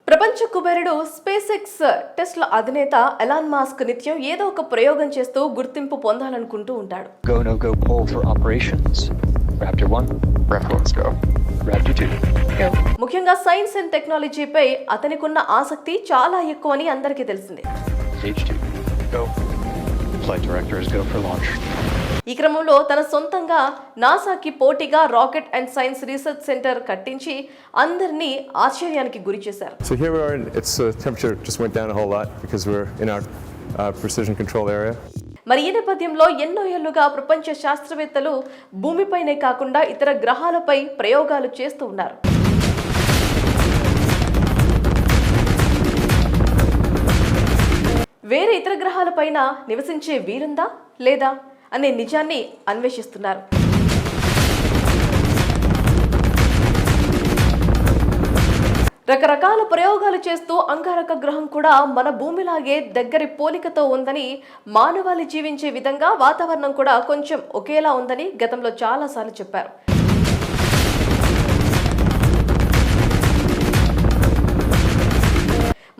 ప్రపంచ కుబేరుడు space X Tesla అధినేత ఎలాన్ మాస్క్ నిత్యం ఏదో ఒక ప్రయోగం చేస్తూ గుర్తింపు పొందాలనుకుంటూ ఉంటాడు. Go no go poll for operations. Raptor 1. Raptor go. Raptor 2. Go. ముఖ్యంగా సైన్స్ అండ్ టెక్నాలజీపై అతనికున్న ఆసక్తి చాలా ఎక్కువని అందరికీ తెలిసిందే. Stage 2. Go. Flight directors go for launch. ఈ క్రమంలో తన సొంతంగా నాసాకి పోటీగా rocket and science research centre కట్టించి అందరినీ ఆశ్చర్యానికి గురి చేశారు. So here we are, and its temperature just went down a whole lot because we're in our precision control area. మరి ఈ నేపథ్యంలో ఎన్నో ఏళ్లుగా ప్రపంచ శాస్త్రవేత్తలు భూమిపైనే కాకుండా ఇతర గ్రహాలపై ప్రయోగాలు చేస్తూ ఉన్నారు. వేరే ఇతర గ్రహాలపైన నివసించే వీలుందా లేదా అనే నిజాన్ని అన్వేషిస్తున్నారు. రకరకాల ప్రయోగాలు చేస్తూ అంగారక గ్రహం కూడా మన భూమిలాగే దగ్గరి పోలికతో ఉందని, మానవాళి జీవించే విధంగా వాతావరణం కూడా కొంచెం ఒకేలా ఉందని గతంలో చాలాసార్లు చెప్పారు.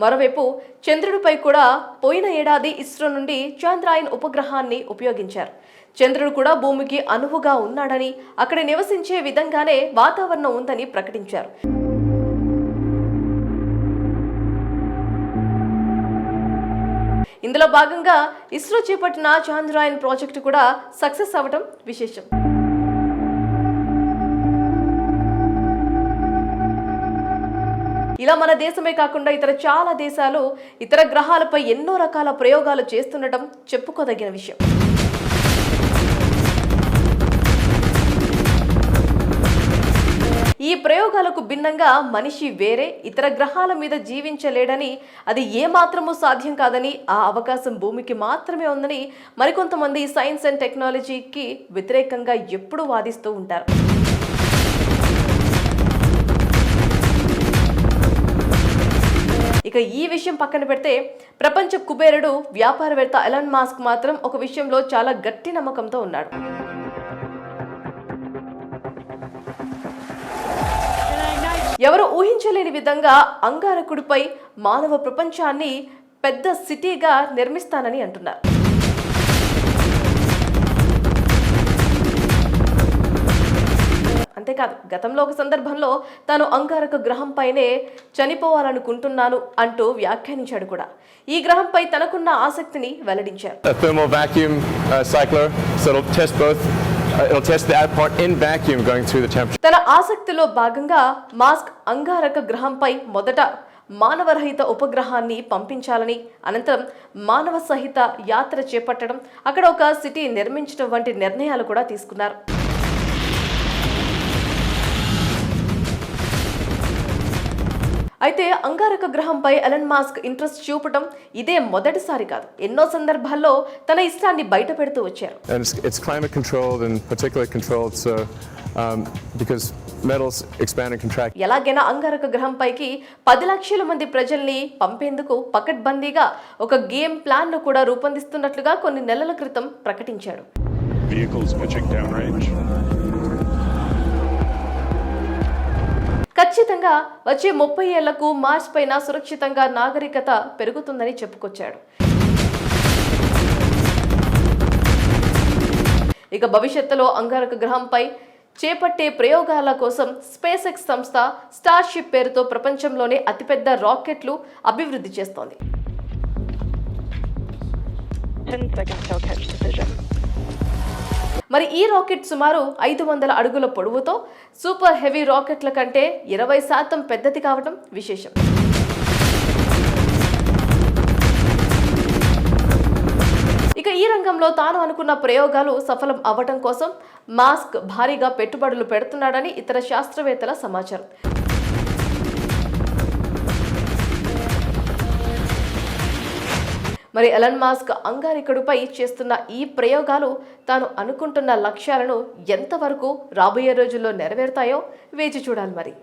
మరోవైపు చంద్రుడిపై కూడా పోయిన ఏడాది ఇస్రో నుండి చంద్రయాన్ ఉపగ్రహాన్ని ఉపయోగించారు. చంద్రుడు కూడా భూమికి అనువుగా ఉన్నాడని, అక్కడ నివసించే విధంగానే వాతావరణం ఉందని ప్రకటించారు. ఇందులో భాగంగా ఇస్రో చేపట్టిన చంద్రయాన్ ప్రాజెక్టు కూడా సక్సెస్ అవ్వడం విశేషం. ఇలా మన దేశమే కాకుండా ఇతర చాలా దేశాలు ఇతర గ్రహాలపై ఎన్నో రకాల ప్రయోగాలు చేస్తుండటం చెప్పుకోదగిన విషయం. ఈ ప్రయోగాలకు భిన్నంగా మనిషి వేరే ఇతర గ్రహాల మీద జీవించలేడని, అది ఏమాత్రమూ సాధ్యం కాదని, ఆ అవకాశం భూమికి మాత్రమే ఉందని మరికొంతమంది సైన్స్ అండ్ టెక్నాలజీకి వ్యతిరేకంగా ఎప్పుడూ వాదిస్తూ ఉంటారు. ఇక ఈ విషయం పక్కన పెడితే ప్రపంచ కుబేరుడు వ్యాపారవేత్త ఎలాన్ మాస్క్ మాత్రం ఒక విషయంలో చాలా గట్టి నమ్మకంతో ఉన్నాడు. ఎవరు ఊహించలేని విధంగా అంగారకుడిపై మానవ ప్రపంచాన్ని పెద్ద సిటీగా నిర్మిస్తానని అంటున్నారు. అంతేకాదు, గతంలో ఒక సందర్భంలో తాను అంగారక గ్రహంపైనే చనిపోవాలనుకుంటున్నాను అంటూ వ్యాఖ్యానించాడు కూడా. ఈ గ్రహంపై తనకున్న ఆసక్తిని వెల్లడించారు. తన ఆసక్తిలో భాగంగా మాస్క్ అంగారక గ్రహంపై మొదట మానవరహిత ఉపగ్రహాన్ని పంపించాలని, అనంతరం మానవ సహిత యాత్ర చేపట్టడం, అక్కడ ఒక సిటీ నిర్మించడం వంటి నిర్ణయాలు కూడా తీసుకున్నారు. అయితే అంగారక గ్రహంపై ఎలాన్ మాస్క్ ఇంట్రెస్ట్ చూపటం ఇదే మొదటిసారి కాదు. ఎన్నో సందర్భాల్లో తన ఇష్టాన్ని బయట పెడుతూ వచ్చారు. It's climate controlled and particularly controlled, so because metals expand and contract. ఎలాగైనా అంగారక గ్రహంపైకి 10 లక్షల మంది ప్రజల్ని పంపేందుకు పకడ్బందీగా ఒక గేమ్ ప్లాన్ ను కూడా రూపొందిస్తున్నట్లుగా కొన్ని నెలల క్రితం ప్రకటించాడు. Vehicles pitching downrange. ఖచ్చితంగా వచ్చే 30 ఏళ్లకు మార్స్ పైన సురక్షితంగా నాగరికత పెరుగుతుందని చెప్పుకొచ్చాడు. ఇక భవిష్యత్తులో అంగారక గ్రహంపై చేపట్టే ప్రయోగాల కోసం స్పేస్ ఎక్స్ సంస్థ స్టార్షిప్ పేరుతో ప్రపంచంలోనే అతిపెద్ద రాకెట్లు అభివృద్ధి చేస్తోంది. 10 seconds till catch decision. మరి ఈ రాకెట్ సుమారు 500 అడుగుల పొడవుతో సూపర్ హెవీ రాకెట్ల కంటే 20% పెద్దది కావడం విశేషం. ఇక ఈ రంగంలో తాను అనుకున్న ప్రయోగాలు సఫలం అవ్వటం కోసం మాస్క్ భారీగా పెట్టుబడులు పెడుతున్నాడని ఇతర శాస్త్రవేత్తల సమాచారం. మరి ఎలాన్ మాస్క్ అంగారకుడిపై చేస్తున్న ఈ ప్రయోగాలు తాను అనుకుంటున్న లక్ష్యాలను ఎంతవరకు రాబోయే రోజుల్లో నెరవేరుతాయో వేచి చూడాలి మరి.